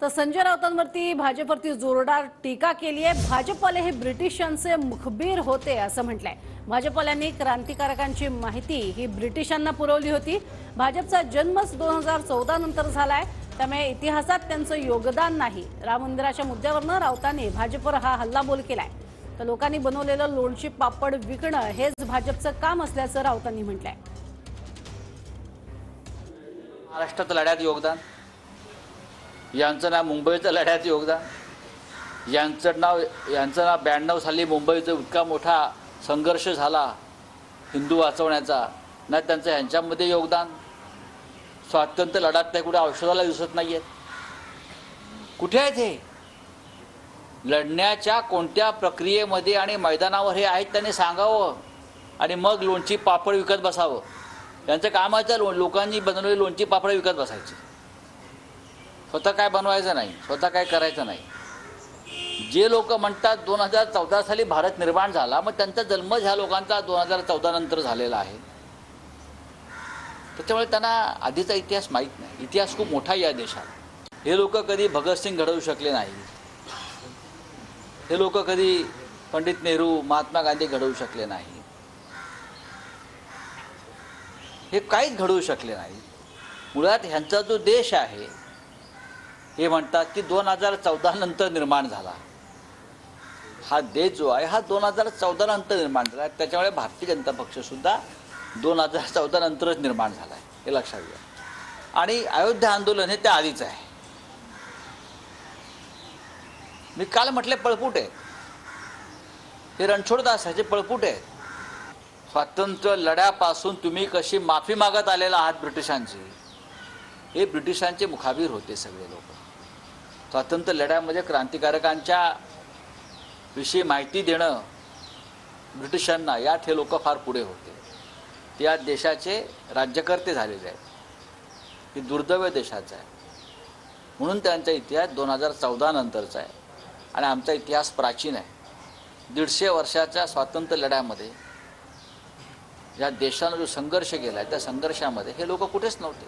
तर संजय राऊतांवरती भाजपवरती जोरदार टीका केली आहे। भाजपवाले हे ब्रिटिशांचे मुखबीर होते असं म्हटलंय। भाजपवाल्यांनी क्रांतिकारकांची माहिती ही ब्रिटिशांना पुरवली होती। भाजपचा जन्मच 2014 नंतर झालाय, त्यामुळे इतिहासात त्यांचं योगदान नाही। राम मंदिराच्या मुद्द्यावरून राऊतांनी भाजपवर हा हल्लाबोल केलाय। तर लोकांनी बनवलेलं लोणची पापड विकणं हेच भाजपचं काम असल्याचं राऊतांनी म्हटलंय। महाराष्ट्रात लढ्यात योगदान, यांचं नाव मुंबईच्या लढ्यात योगदान, यांचं नाव 92 साली मुंबईचा इतका मोठा संघर्ष झाला हिंदू वाचवण्याचा, ना त्यांचं ह्यांच्यामध्ये योगदान। स्वातंत्र्य लढ्यात ते कुठे औषधाला दिसत नाही आहेत। कुठे आहेत हे? लढण्याच्या कोणत्या प्रक्रियेमध्ये आणि मैदानावर हे आहेत त्यांनी सांगावं आणि मग लोणची पापड विकत बसावं। त्यांचं कामाचं लोकांनी बनवलेली लोणची पापड विकत बसायची, स्वतः काय बनवायचं नाही, स्वतः काय करायचं नाही। जे लोक म्हणतात 2014 साली भारत निर्माण झाला, मग त्यांचा जन्म ह्या लोकांचा 2014 नंतर झालेला आहे। त्याच्यामुळे त्यांना आधीचा इतिहास माहीत नाही। इतिहास खूप मोठा या देशात। हे लोक कधी भगतसिंग घडवू शकले नाही, हे लोक कधी पंडित नेहरू महात्मा गांधी घडवू शकले नाही, हे काहीच घडवू शकले नाही। मुळात ह्यांचा जो देश आहे हे म्हणतात की 2014 नंतर निर्माण झाला। हा देश जो आहे हा 2014 नंतर निर्माण झाला। त्याच्यामुळे भारतीय जनता पक्ष सुद्धा 2014 नंतरच निर्माण झाला आहे, हे लक्षात घ्या। आणि अयोध्या आंदोलन हे त्या आधीच आहे। मी काल म्हटले पळपुट आहे, हे रणछोडदास ह्याचे पळपुट आहेत। स्वातंत्र्य लढ्यापासून तुम्ही कशी माफी मागत आलेला आहात ब्रिटिशांची, हे ब्रिटिशांचे मुखाबीर होते सगळे लोक। स्वातंत्र्य लढ्यामध्ये क्रांतिकारकांच्या विषयी माहिती देणं ब्रिटिशांना, यात हे लोक फार पुढे होते। ते या देशाचे राज्यकर्ते झालेले आहेत। ही दुर्दैव देशाचं आहे, म्हणून त्यांचा इतिहास 2014 नंतरचा आहे आणि आमचा इतिहास प्राचीन आहे। 150 वर्षाच्या स्वातंत्र्य लढ्यामध्ये या देशानं जो संघर्ष केला आहे त्या संघर्षामध्ये हे लोक कुठेच नव्हते।